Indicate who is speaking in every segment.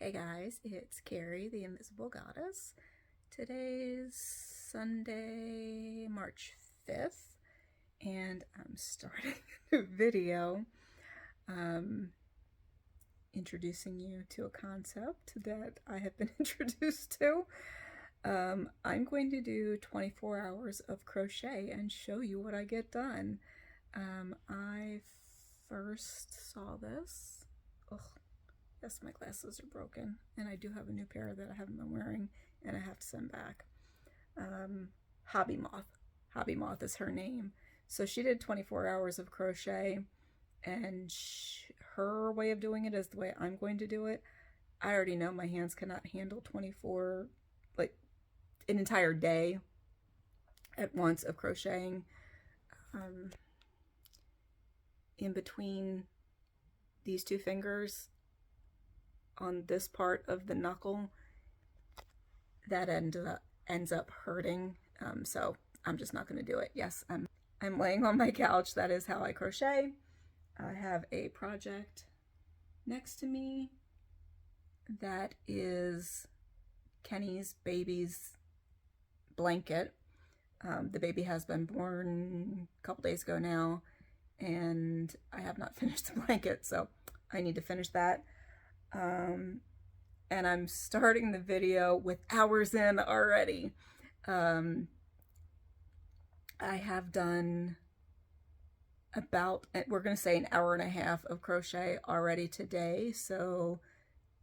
Speaker 1: Hey guys, it's Carrie, the Invisible Goddess. Today's Sunday, March 5th, and I'm starting a new video introducing you to a concept that I have been introduced to. I'm going to do 24 hours of crochet and show you what I get done. I first saw this. Ugh. Yes, my glasses are broken, and I do have a new pair that I haven't been wearing, and I have to send back. Hobby Moth is her name. So she did 24 hours of crochet, and her way of doing it is the way I'm going to do it. I already know my hands cannot handle 24, like an entire day at once of crocheting. In between these two fingers on this part of the knuckle, that ends up hurting, so I'm just not going to do it. Yes, I'm laying on my couch. That is how I crochet. I have a project next to me that is Kenny's baby's blanket. The baby has been born a couple days ago now, and I have not finished the blanket, so I need to finish that. And I'm starting the video with hours in already. I have done about, we're going to say, an hour and a half of crochet already today. So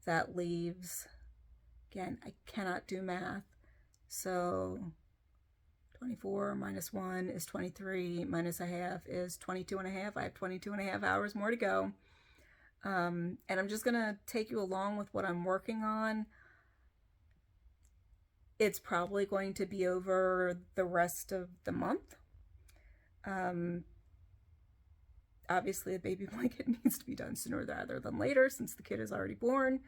Speaker 1: that leaves, again, I cannot do math. So 24 minus 1 is 23, minus a half is 22 and a half. I have 22 and a half hours more to go. And I'm just going to take you along with what I'm working on. It's probably going to be over the rest of the month. Obviously, the baby blanket needs to be done sooner rather than later since the kid is already born.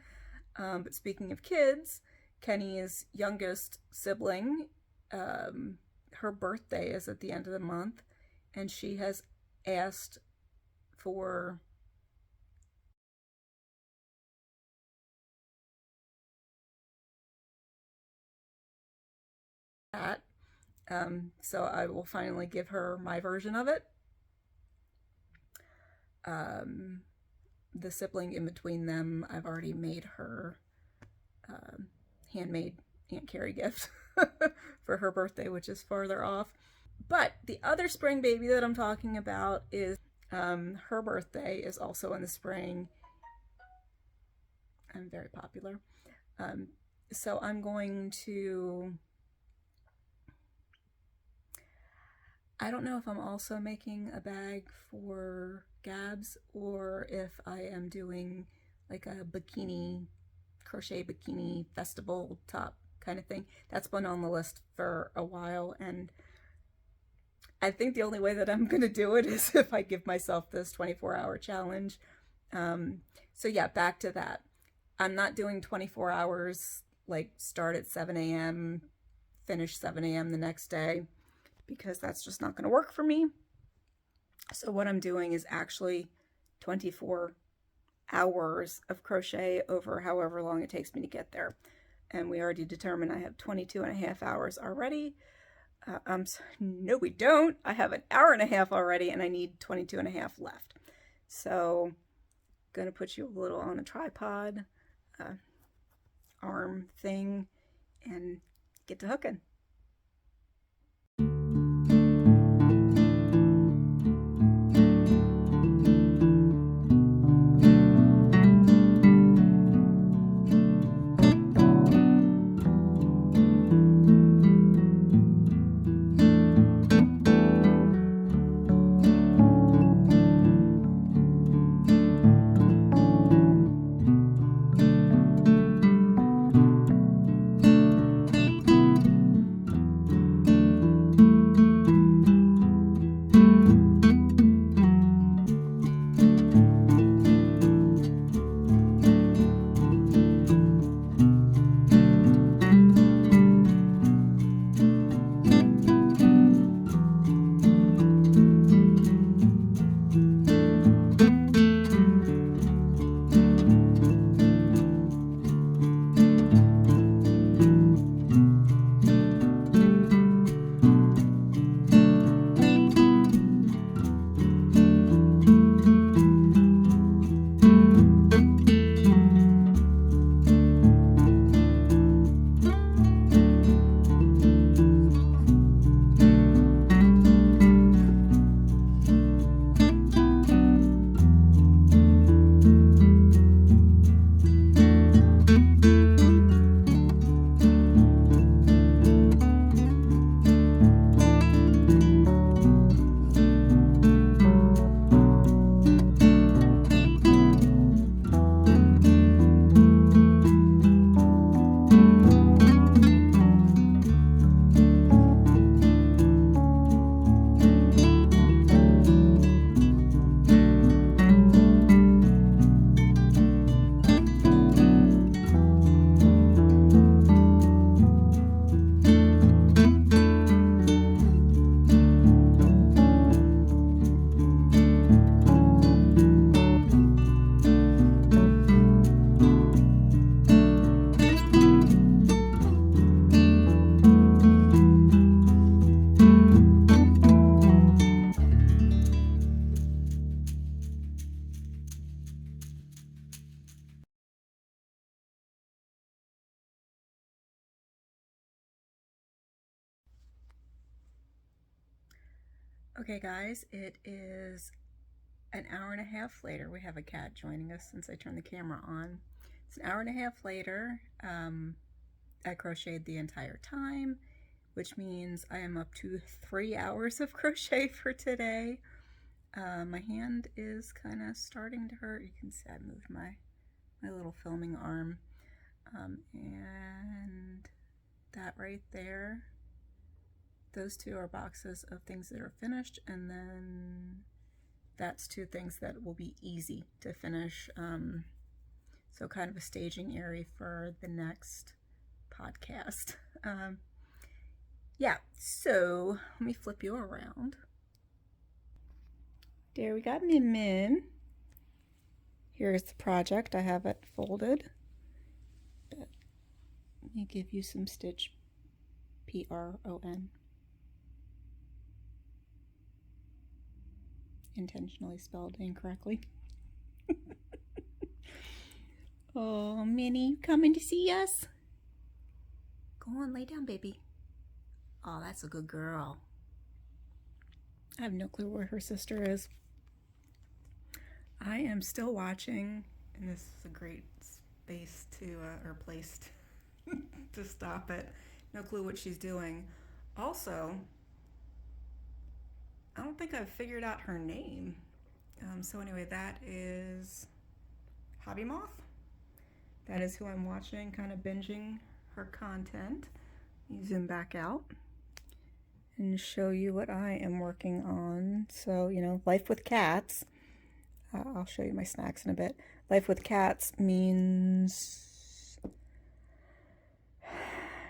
Speaker 1: But speaking of kids, Kenny's youngest sibling, her birthday is at the end of the month, and she has asked for that. So I will finally give her my version of it. The sibling in between them, I've already made her handmade Aunt Carrie gift for her birthday, which is farther off. But the other spring baby that I'm talking about is her birthday is also in the spring. I'm very popular. So I'm going to, I don't know if I'm also making a bag for Gabs or if I am doing like a bikini, crochet bikini festival top kind of thing. That's been on the list for a while, and I think the only way that I'm going to do it is if I give myself this 24-hour challenge. So yeah, back to that. I'm not doing 24 hours, like start at 7 a.m., finish 7 a.m. the next day, because that's just not going to work for me. So what I'm doing is actually 24 hours of crochet over however long it takes me to get there. And we already determined I have 22 and a half hours already. No, we don't. I have an hour and a half already, and I need 22 and a half left. So I'm going to put you a little on a tripod arm thing and get to hooking. Okay guys, it is an hour and a half later. We have a cat joining us since I turned the camera on. It's an hour and a half later. I crocheted the entire time, which means I am up to 3 hours of crochet for today. My hand is kind of starting to hurt. You can see I moved my little filming arm. And that right there, those two are boxes of things that are finished, and then that's two things that will be easy to finish. So kind of a staging area for the next podcast. Yeah, so let me flip you around. There we got Min Min. Here's the project. I have it folded. But let me give you some stitch. P-R-O-N. Intentionally spelled incorrectly. Oh, Minnie, you coming to see us? Go on, lay down, baby. Oh, that's a good girl. I have no clue where her sister is. I am still watching, and this is a great space to, or place to stop it. No clue what she's doing. Also, I don't think I've figured out her name. So anyway, that is Hobby Moth. That is who I'm watching, kind of binging her content. Let me zoom back out and show you what I am working on. So, you know, life with cats. I'll show you my snacks in a bit. Life with cats means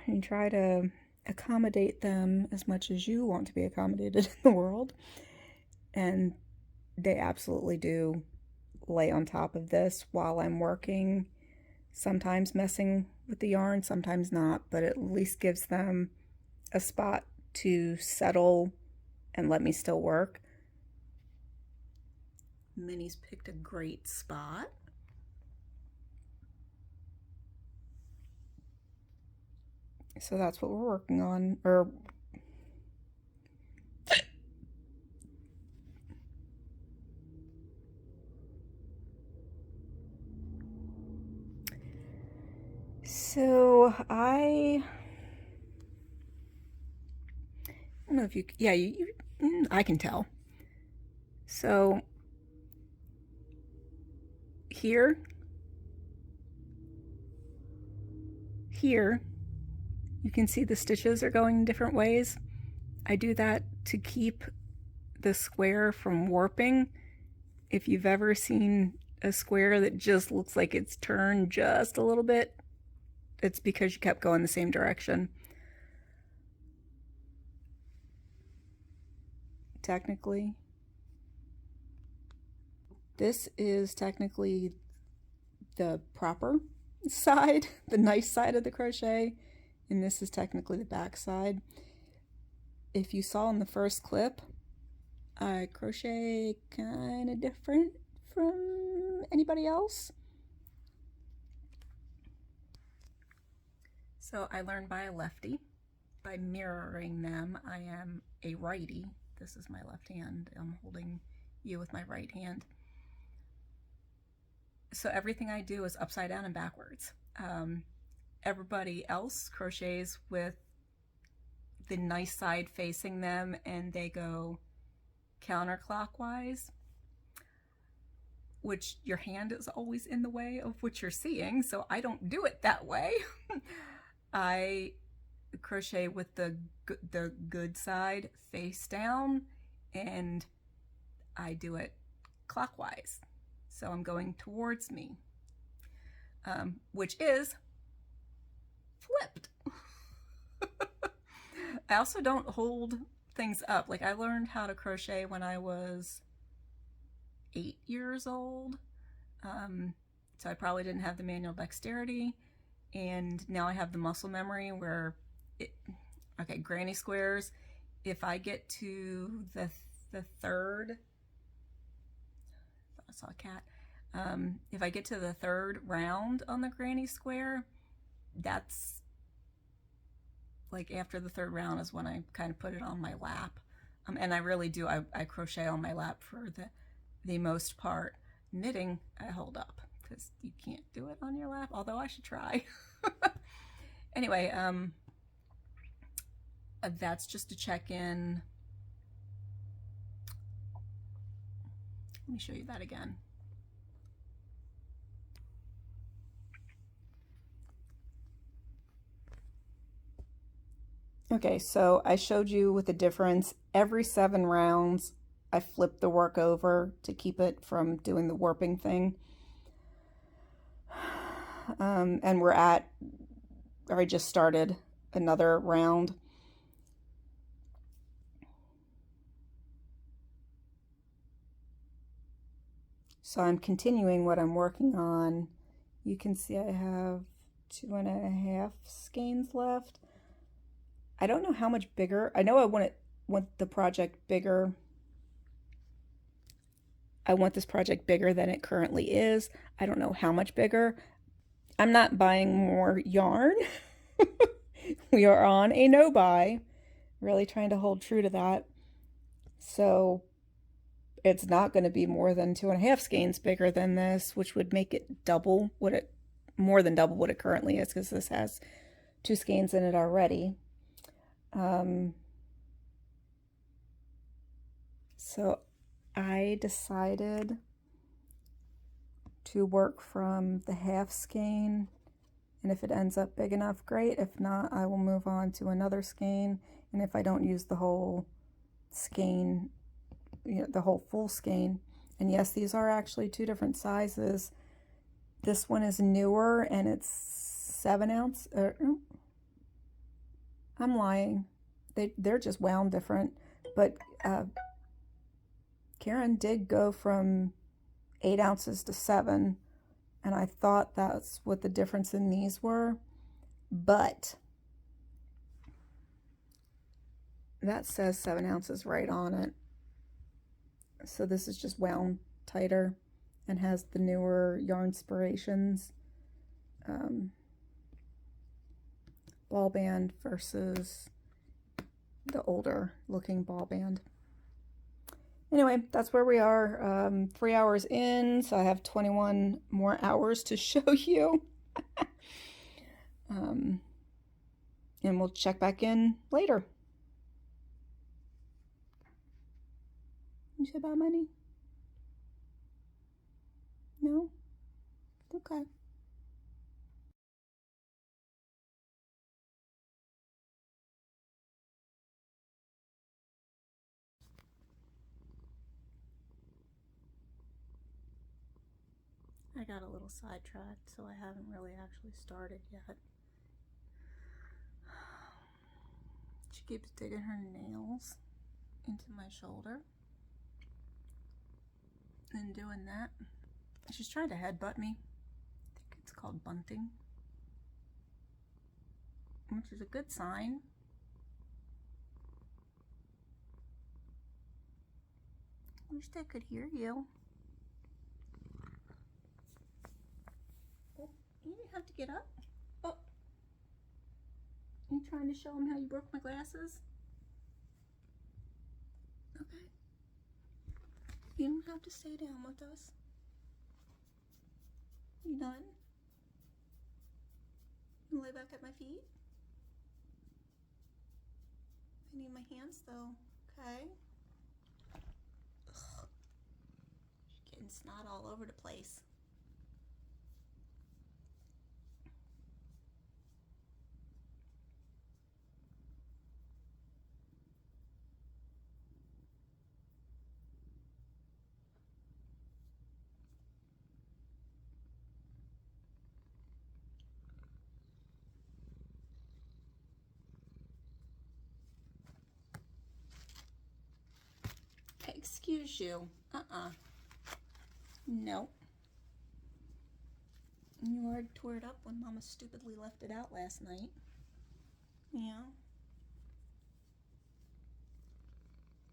Speaker 1: you try to accommodate them as much as you want to be accommodated in the world. And they absolutely do lay on top of this while I'm working. Sometimes messing with the yarn, sometimes not, but it at least gives them a spot to settle and let me still work. Minnie's picked a great spot. So that's what we're working on, or so I don't know if you, yeah, I can tell. So here, you can see the stitches are going different ways. I do that to keep the square from warping. If you've ever seen a square that just looks like it's turned just a little bit, it's because you kept going the same direction. Technically, this is technically the proper side, the nice side of the crochet, and this is technically the back side. If you saw in the first clip, I crochet kind of different from anybody else. So I learned by a lefty. By mirroring them, I am a righty. This is my left hand. I'm holding you with my right hand. So everything I do is upside down and backwards. Everybody else crochets with the nice side facing them, and they go counterclockwise, which your hand is always in the way of what you're seeing, so I don't do it that way. I crochet with the good side face down, and I do it clockwise. So I'm going towards me, which is flipped. I also don't hold things up. Like, I learned how to crochet when I was 8 years old. So I probably didn't have the manual dexterity. And now I have the muscle memory where okay, granny squares. If I get to the third, I saw a cat. If I get to the third round on the granny square, that's like after the third round is when I kind of put it on my lap. And I really do, I crochet on my lap for the most part. Knitting, I hold up because you can't do it on your lap, although I should try. Anyway, that's just a check-in. Let me show you that again. Okay, so I showed you with the difference. Every 7 rounds, I flip the work over to keep it from doing the warping thing. And I just started another round. So I'm continuing what I'm working on. You can see I have 2.5 skeins left. I don't know how much bigger. I know I want the project bigger. I want this project bigger than it currently is. I don't know how much bigger. I'm not buying more yarn. We are on a no buy. Really trying to hold true to that. So it's not going to be more than 2.5 skeins bigger than this, which would make it more than double what it currently is, because this has 2 skeins in it already. So I decided to work from the half skein, and if it ends up big enough, great. If not, I will move on to another skein, and if I don't use the whole skein, the whole full skein. And yes, these are actually 2 different sizes. This one is newer and it's 7 ounce. I'm lying. They're just wound different. But Caron did go from 8 ounces to 7, and I thought that's what the difference in these were. But that says 7 ounces right on it. So this is just wound tighter and has the newer yarn inspirations. Ball band versus the older looking ball band. Anyway, that's where we are. 3 hours in, so I have 21 more hours to show you. And we'll check back in later. You said about money? No? Okay. I got a little sidetracked, so I haven't really actually started yet. She keeps digging her nails into my shoulder and doing that. She's trying to headbutt me. I think it's called bunting, which is a good sign. I wish I could hear you. Oh, you didn't have to get up. Oh, you trying to show them how you broke my glasses? Okay. You don't have to stay down with us. You done? You lay back at my feet? I need my hands though. Okay. Ugh. She's getting snot all over the place. Excuse you. No. You were tore it up when Mama stupidly left it out last night. Yeah.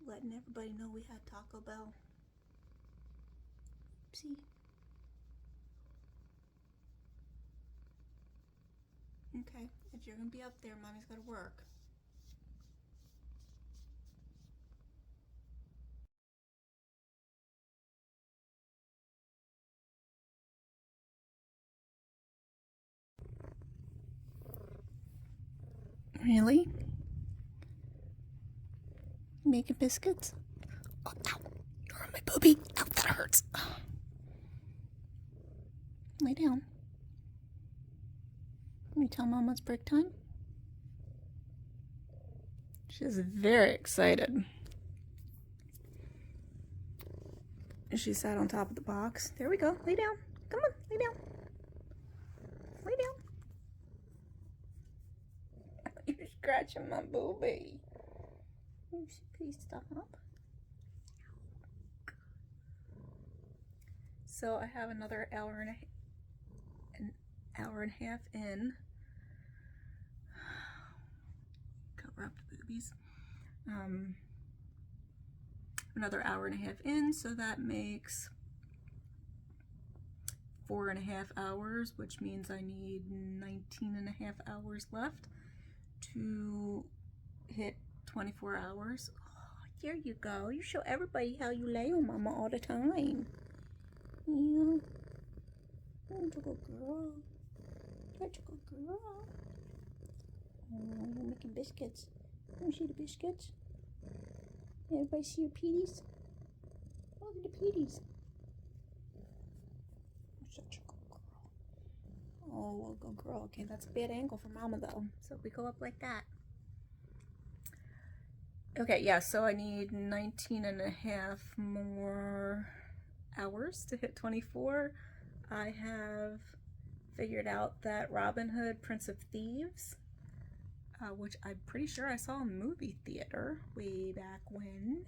Speaker 1: Letting everybody know we had Taco Bell. See? Okay, if you're gonna be up there, Mommy's gotta work. Really? Making biscuits? Oh, ow. You're on my booby. Ow, that hurts. Lay down. Can you tell Mama it's break time? She's very excited. She sat on top of the box. There we go. Lay down. Come on, lay down. Lay down. You're scratching my booby. Please stop. So I have another hour and a half in. Cover up the boobies. Another hour and a half in, so that makes 4.5 hours, which means I need 19.5 hours left to hit 24 hours. Oh, there you go. You show everybody how you lay on Mama all the time. Yeah. Such a good girl. Such a good girl. Oh, you're making biscuits. Can you see the biscuits? Everybody see your peaties? Oh, look at the peaties. Such a good girl. Oh, a good girl. Okay, that's a bad angle for Mama though. So if we go up like that. Okay, yeah, so I need 19.5 more hours to hit 24. I have figured out that Robin Hood, Prince of Thieves, which I'm pretty sure I saw in the movie theater way back when.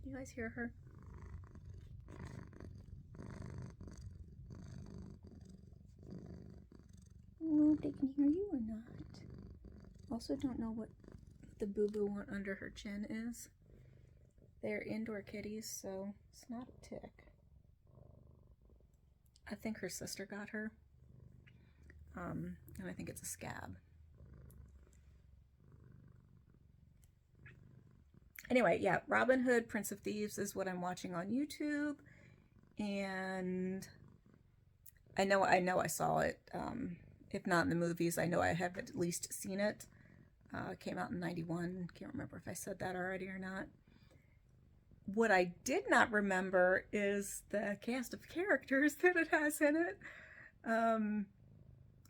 Speaker 1: You guys hear her? I don't know if they can hear you or not. Also don't know what the boo-boo one under her chin is. They're indoor kitties, so it's not a tick. I think her sister got her. And I think it's a scab. Anyway, yeah, Robin Hood, Prince of Thieves is what I'm watching on YouTube. And I know I saw it. If not in the movies, I know I have at least seen it. It came out in '91. Can't remember if I said that already or not. What I did not remember is the cast of characters that it has in it.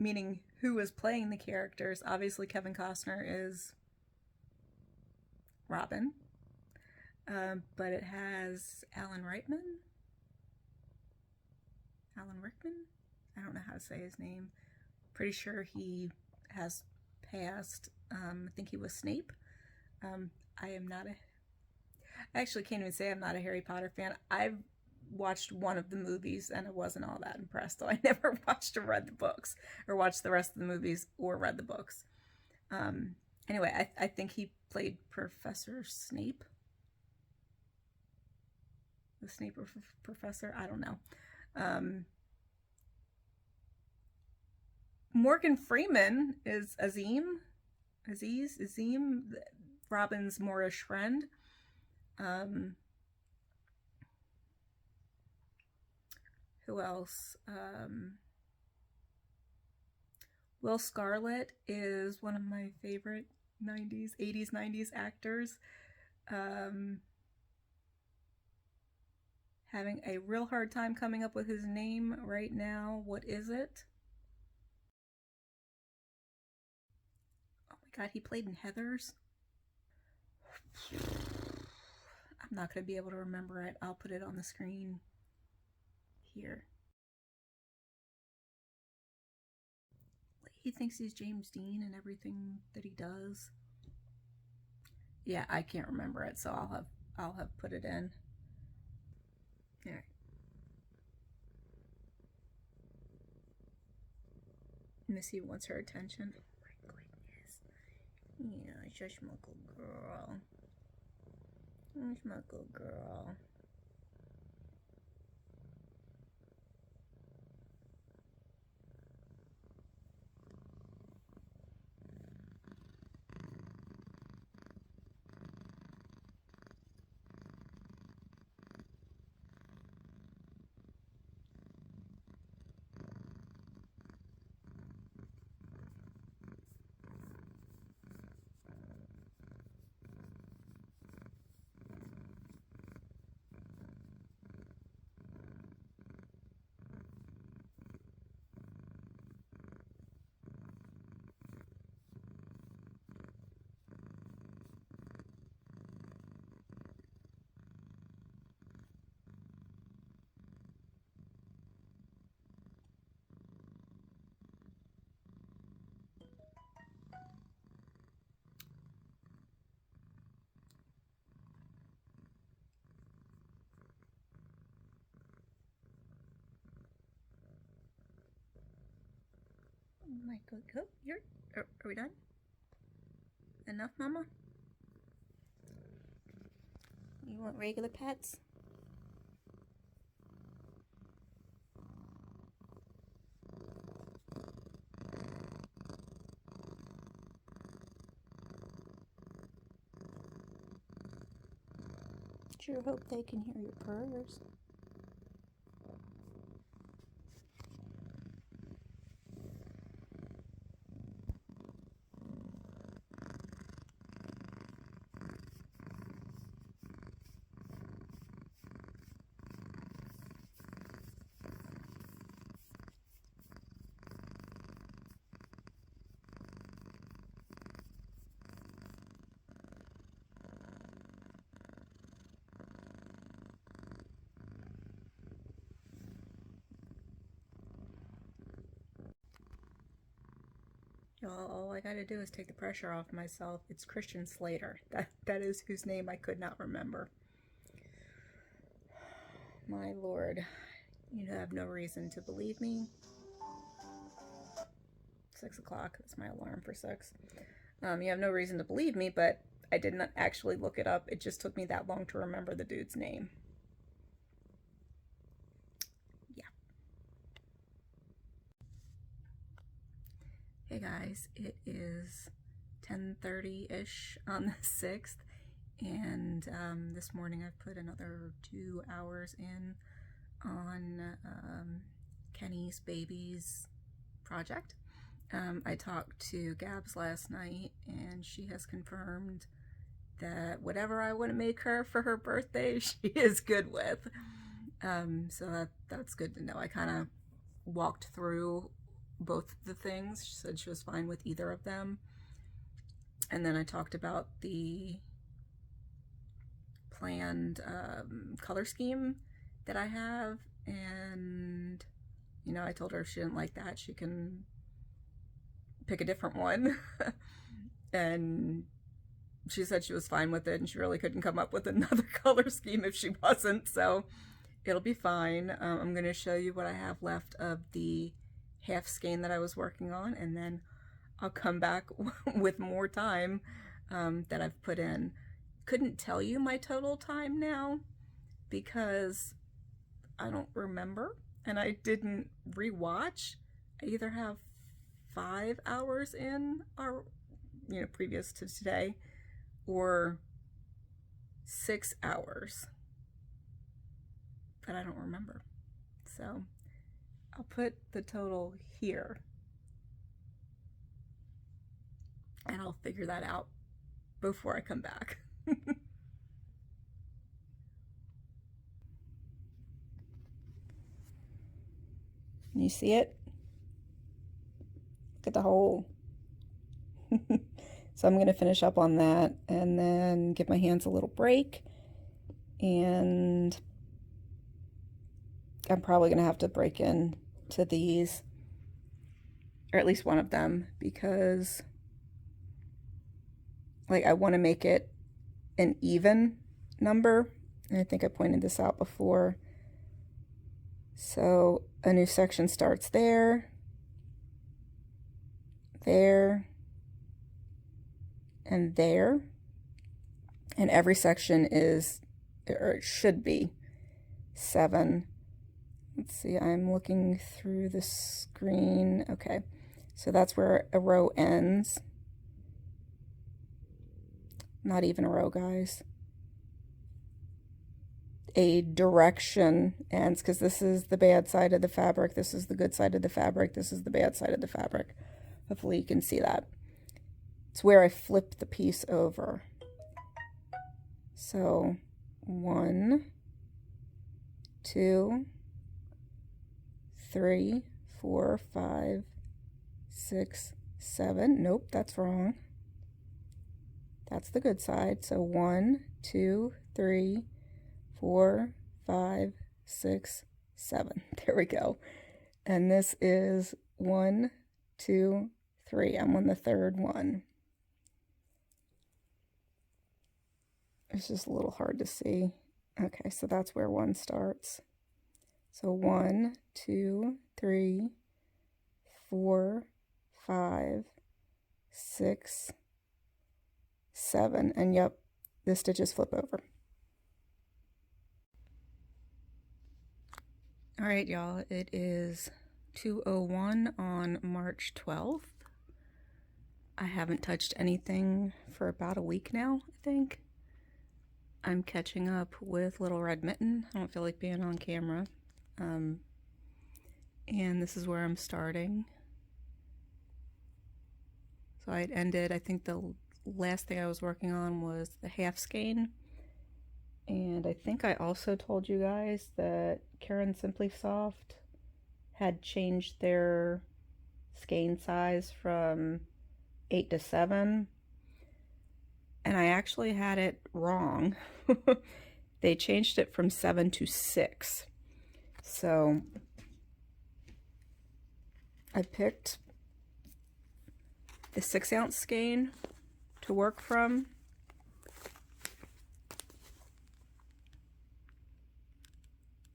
Speaker 1: Meaning who is playing the characters. Obviously Kevin Costner is Robin. But it has Alan Rickman? I don't know how to say his name. Pretty sure he has passed. I think he was Snape. I actually can't even say I'm not a Harry Potter fan. I've watched one of the movies and I wasn't all that impressed, so I never watched or read the books, or watched the rest of the movies or read the books. Anyway, I think he played Professor Snape. The Snape professor? I don't know. Morgan Freeman is Azim, Robin's Moorish friend. Who else? Will Scarlet is one of my favorite 80s, 90s actors. Having a real hard time coming up with his name right now. What is it? Oh my god, he played in Heathers. I'm not going to be able to remember it. I'll put it on the screen here. He thinks he's James Dean and everything that he does. Yeah, I can't remember it, so I'll have put it in. Here. Missy wants her attention. Oh my goodness. Yeah, just my good girl. Just my good girl. Go. Are we done? Enough, Mama? You want regular pets? Sure hope they can hear your purrs. Y'all, all I gotta do is take the pressure off myself. It's Christian Slater. That is whose name I could not remember. My Lord, you have no reason to believe me. 6 o'clock, that's my alarm for 6. You have no reason to believe me, but I did not actually look it up. It just took me that long to remember the dude's name. Hey guys, it is 10:30-ish on the 6th, and this morning I've put another 2 hours in on Kenny's baby's project. I talked to Gabs last night, and she has confirmed that whatever I want to make her for her birthday, she is good with. So that's good to know. I kind of walked through both the things. She said she was fine with either of them. And then I talked about the planned color scheme that I have, and you know, I told her if she didn't like that, she can pick a different one. And she said she was fine with it, and she really couldn't come up with another color scheme if she wasn't, so it'll be fine. I'm going to show you what I have left of the half skein that I was working on, and then I'll come back with more time that I've put in. Couldn't tell you my total time now because I don't remember, and I didn't rewatch. I either have 5 hours in, or you know, previous to today, or 6 hours, but I don't remember. So I'll put the total here, and I'll figure that out before I come back. You see it? Look at the hole. So I'm going to finish up on that and then give my hands a little break, and I'm probably going to have to break in to these, or at least one of them, because like I want to make it an even number, and I think I pointed this out before. So a new section starts there, there, and there, and every section is, or it should be, 7. Let's see, I'm looking through the screen. Okay, so that's where a row ends. Not even a row, guys. A direction ends, because this is the bad side of the fabric, this is the good side of the fabric, this is the bad side of the fabric. Hopefully you can see that. It's where I flip the piece over. So 1, 2, 3, 4, 5, 6, 7. Nope, that's wrong. That's the good side. So 1, 2, 3, 4, 5, 6, 7. There we go. And this is 1, 2, 3. I'm on the 3rd one. It's just a little hard to see. Okay, so that's where 1 starts. So 1, 2, 3, 4, 5, 6, 7, and yep, the stitches flip over. All right, y'all, it is 2:01 on March 12th. I haven't touched anything for about a week now, I think. I'm catching up with Little Red Mitten. I don't feel like being on camera. And this is where I'm starting. So I had ended, I think the last thing I was working on was the half skein. And I think I also told you guys that Caron Simply Soft had changed their skein size from 8 to 7. And I actually had it wrong. They changed it from 7 to 6. So I picked the 6-ounce skein to work from.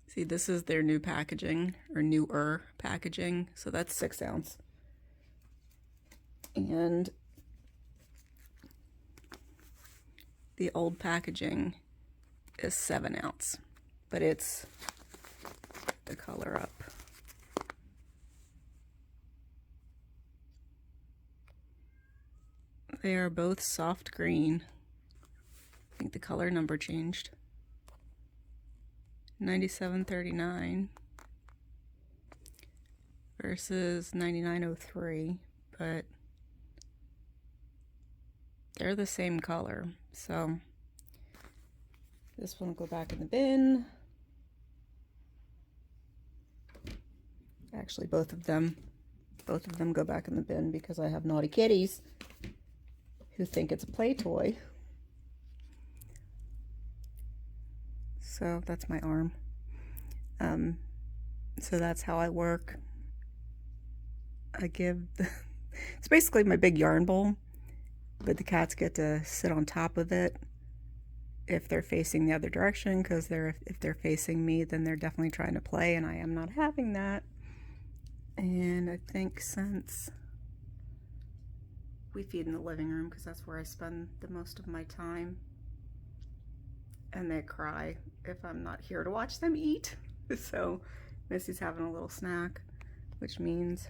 Speaker 1: See, this is their new packaging, or newer packaging, so that's 6 ounce. And the old packaging is 7 ounce, but it's the color up. They are both soft green. I think the color number changed. 9739 versus 9903, but they're the same color. So this one will go back in the bin. Actually, both of them go back in the bin because I have naughty kitties who think it's a play toy. So that's my arm. So that's how I work. I give it's basically my big yarn bowl, but the cats get to sit on top of it if they're facing the other direction, because if they're facing me, then they're definitely trying to play, and I am not having that. And I think since we feed in the living room, because that's where I spend the most of my time, and they cry if I'm not here to watch them eat. So Missy's having a little snack, which means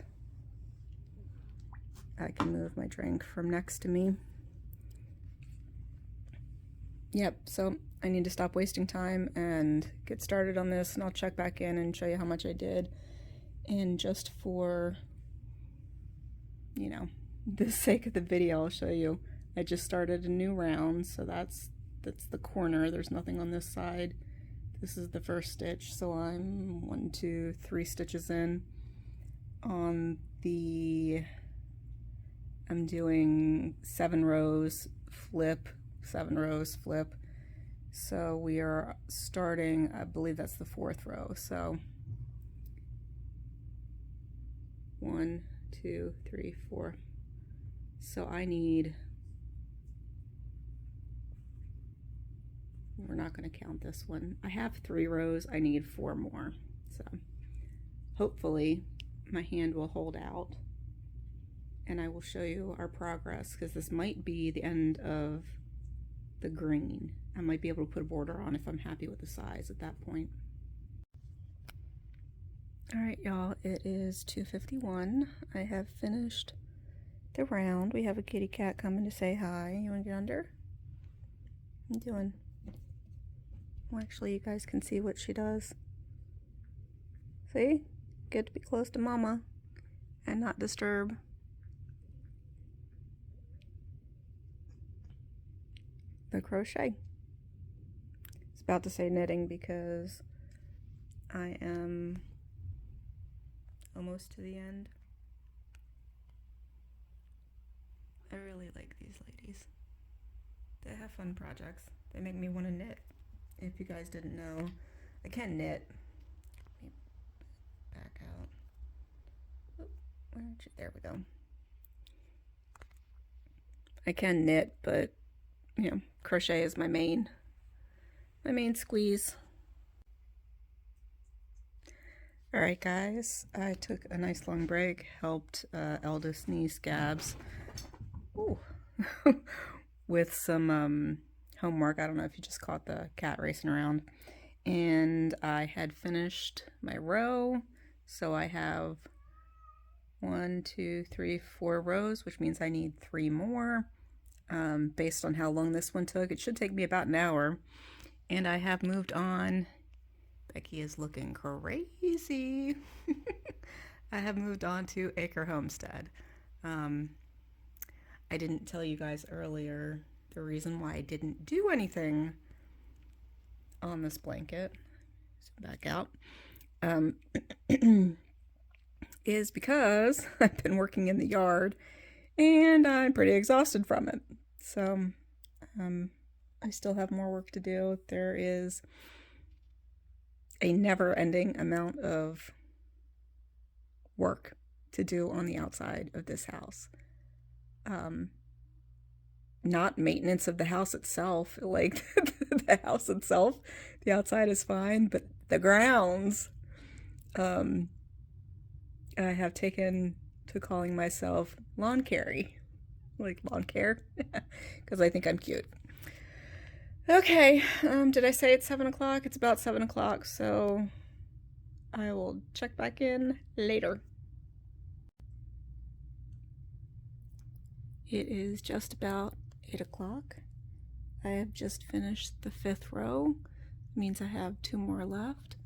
Speaker 1: I can move my drink from next to me. Yep, so I need to stop wasting time and get started on this, and I'll check back in and show you how much I did. And just for, you know, the sake of the video, I'll show you. I just started a new round, so that's the corner. There's nothing on this side. This is the first stitch, so I'm 1, 2, 3 stitches in. On the, I'm doing 7 rows, flip, 7 rows, flip. So we are starting, I believe that's the 4th row. So 1, 2, 3, 4. So I need, we're not going to count this one. I have 3 rows. I need 4 more. So hopefully my hand will hold out and I will show you our progress, because this might be the end of the green. I might be able to put a border on if I'm happy with the size at that point. All right, y'all, it is 2:51. I have finished the round. We have a kitty cat coming to say hi. You want to get under? What are you doing? Well, actually, you guys can see what she does. See? Get to be close to mama and not disturb. The crochet. It's about to say knitting because I am almost to the end. I really like these ladies. They have fun projects. They make me want to knit. If you guys didn't know, I can knit. Let me back out. Oh, where did you? There we go. I can knit, but you know, crochet is my main squeeze. All right, guys, I took a nice long break, helped eldest niece Gabs ooh, with some homework. I don't know if you just caught the cat racing around. And I had finished my row, so I have 1, 2, 3, 4 rows, which means I need 3 more. Based on how long this one took, it should take me about an hour. And I have moved on. Becky is looking crazy. I have moved on to Acre Homestead. I didn't tell you guys earlier the reason why I didn't do anything on this blanket. Back out. Is because I've been working in the yard and I'm pretty exhausted from it. So I still have more work to do. There is a never-ending amount of work to do on the outside of this house. Not maintenance of the house itself, like the house itself, the outside is fine, but the grounds, I have taken to calling myself lawn carry, like lawn care, because I think I'm cute. Okay, did I say it's 7 o'clock? It's about 7 o'clock, so I will check back in later. It is just about 8 o'clock. I have just finished the 5th row. It means I have 2 more left.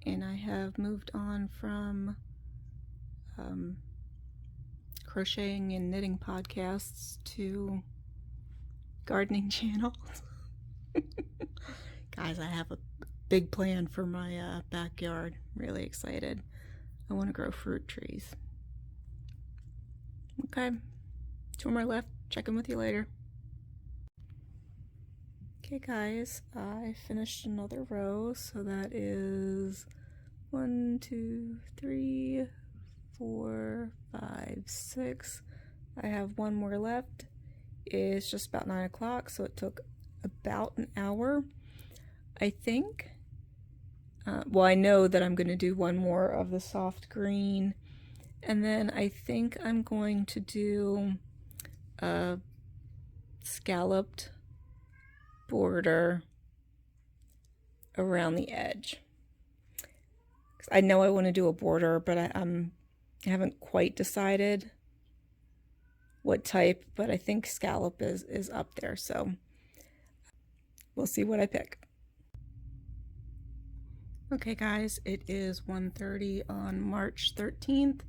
Speaker 1: And I have moved on from crocheting and knitting podcasts to gardening channels. Guys, I have a big plan for my backyard. Really excited. I want to grow fruit trees. Okay. 2 more left. Check in with you later. Okay, guys, I finished another row, so that is 1, 2, 3, 4, 5, 6. I have 1 more left. It's just about 9 o'clock, so it took about an hour, I think. Well, I know that I'm going to do 1 more of the soft green, and then I think I'm going to do a scalloped border around the edge. I know I want to do a border, but I haven't quite decided what type, but I think scallop is up there, so we'll see what I pick. Okay, guys, it is 1:30 on March 13th.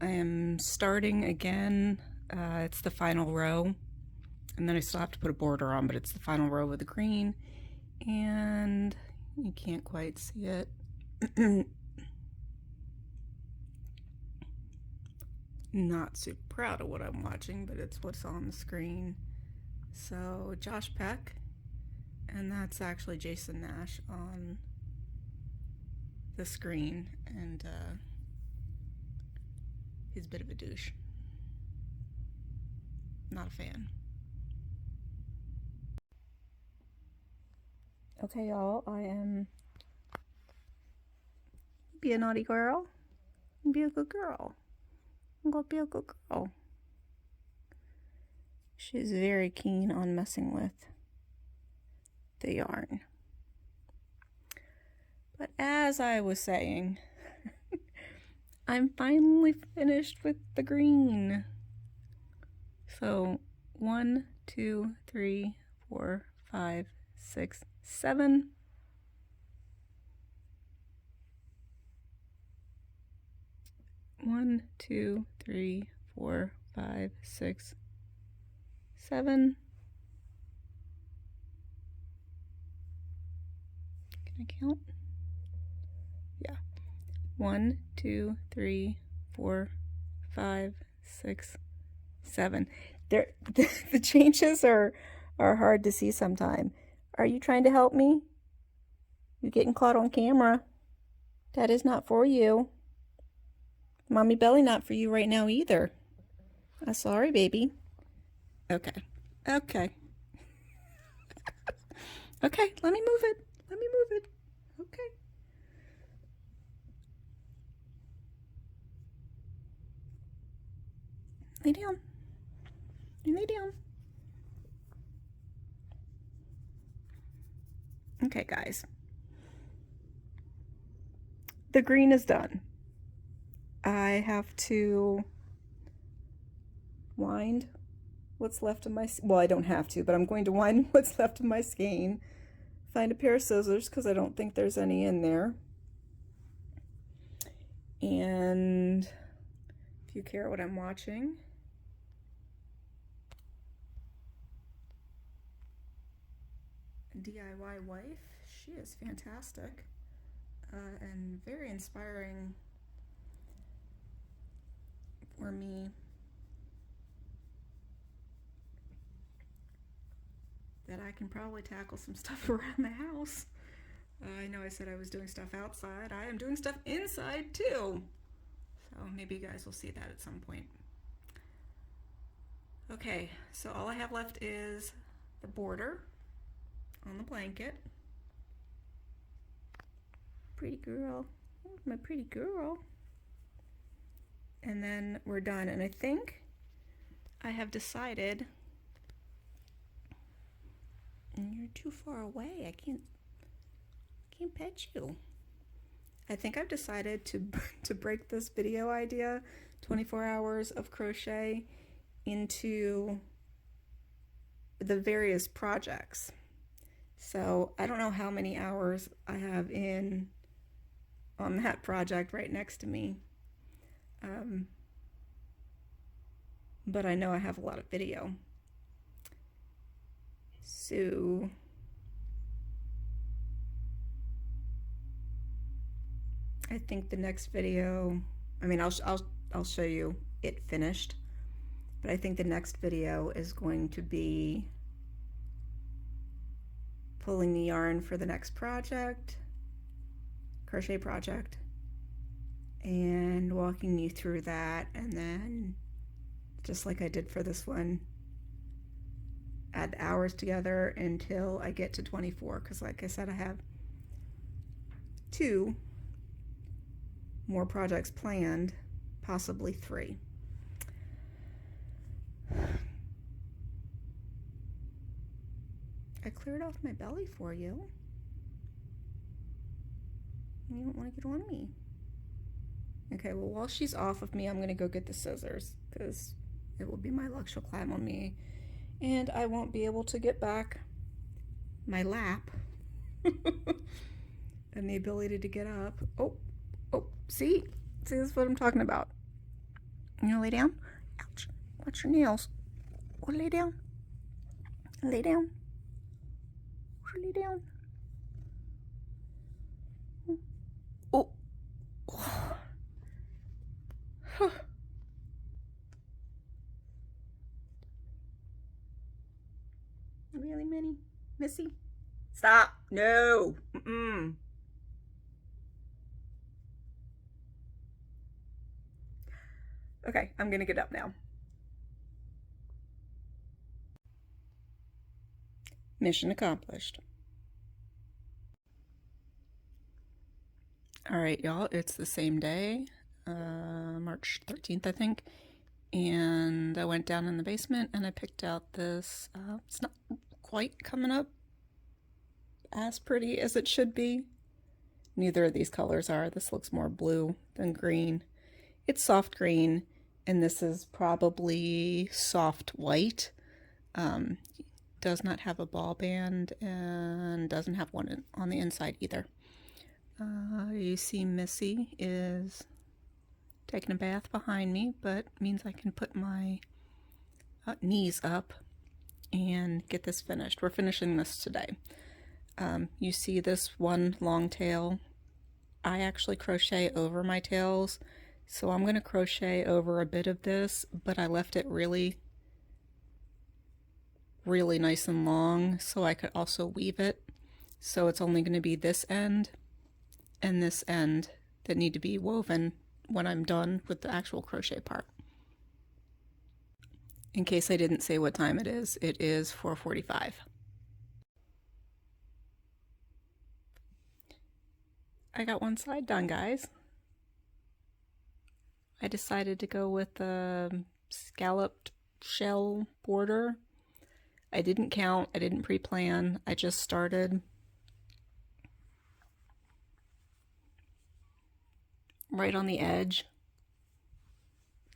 Speaker 1: I am starting again. It's the final row, and then I still have to put a border on, but it's the final row with the green, and you can't quite see it. Not super proud of what I'm watching, but it's what's on the screen. So Josh Peck, and that's actually Jason Nash on the screen, and he's a bit of a douche. Not a fan. Okay, y'all, I am be a naughty girl, be a good girl. I'm gonna be a good girl. She's very keen on messing with the yarn. But as I was saying, I'm finally finished with the green. So 1, 2, 3, 4, 5, 6, 7. One, 2, 3, 4, 5, 6, 7. Can I count? Yeah. 1, 2, 3, 4, 5, 6, 7. The changes are hard to see sometimes. Are you trying to help me? You're getting caught on camera. That is not for you. Mommy belly not for you right now either. I'm sorry, baby. Okay. Okay. Okay, let me move it. Let me move it. Okay. Lay down. Lay down. Okay, guys. The green is done. I have to wind what's left of my, well, I don't have to, but I'm going to wind what's left of my skein. Find a pair of scissors because I don't think there's any in there. And if you care what I'm watching, DIY wife, she is fantastic and very inspiring for me. That I can probably tackle some stuff around the house. I know I said I was doing stuff outside. I am doing stuff inside too. So maybe you guys will see that at some point. Okay, so all I have left is the border on the blanket. Pretty girl. Oh, my pretty girl. And then we're done. And I think I have decided, and you're too far away. I can't pet you. I think I've decided to break this video idea, 24 hours of crochet, into the various projects. So I don't know how many hours I have in on that project right next to me. But I know I have a lot of video. So I think the next video, I mean, I'll show you it finished, but I think the next video is going to be pulling the yarn for the next project, crochet project, and walking you through that, and then just like I did for this one, add the hours together until I get to 24, because like I said, I have 2 more projects planned, possibly 3. I cleared off my belly for you. You don't want to get on me. Okay, well, while she's off of me, I'm going to go get the scissors, because it will be my luck she'll climb on me, and I won't be able to get back my lap and the ability to get up. Oh, see? See, this is what I'm talking about. You gonna lay down? Ouch. Watch your nails. Oh, lay down. Lay down. Lay down. Oh. Really, Minnie? Missy? Stop. No. Mm-mm. Okay, I'm gonna get up now. Mission accomplished. All right, y'all, it's the same day, March 13th, I think, and I went down in the basement and I picked out this, it's not quite coming up as pretty as it should be. Neither of these colors are. This looks more blue than green. It's soft green, and this is probably soft white. Does not have a ball band and doesn't have one on the inside either. You see Missy is taking a bath behind me, but means I can put my knees up and get this finished. We're finishing this today. You see this one long tail. I actually crochet over my tails, so I'm going to crochet over a bit of this, but I left it really nice and long so I could also weave it. So it's only going to be this end and this end that need to be woven when I'm done with the actual crochet part. In case I didn't say what time it is 4:45. I got one side done, guys. I decided to go with the scalloped shell border. I didn't count, I didn't pre-plan, I just started. Right on the edge.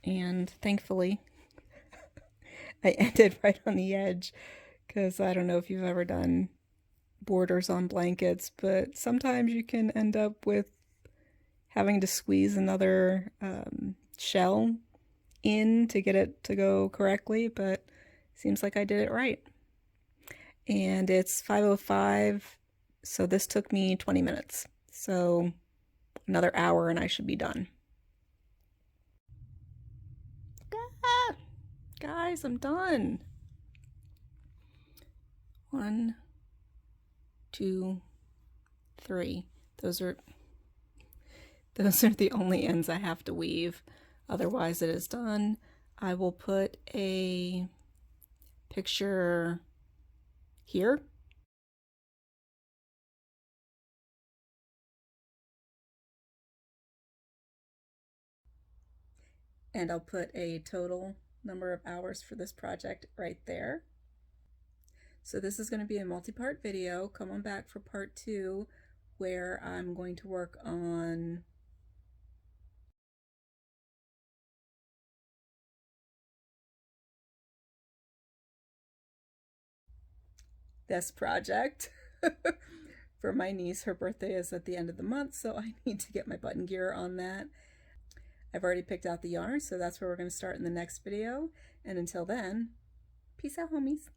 Speaker 1: And thankfully, I ended right on the edge because I don't know if you've ever done borders on blankets, but sometimes you can end up with having to squeeze another shell in to get it to go correctly, but seems like I did it right. And it's 5:05, so this took me 20 minutes. So another hour and I should be done. Ah, guys, I'm done. 1, 2, 3. Those are the only ends I have to weave. Otherwise it is done. I will put a picture here. And I'll put a total number of hours for this project right there. So this is going to be a multi-part video. Come on back for part 2, where I'm going to work on this project for my niece. Her birthday is at the end of the month, so I need to get my button gear on that. I've already picked out the yarn, so that's where we're going to start in the next video. And until then, peace out, homies.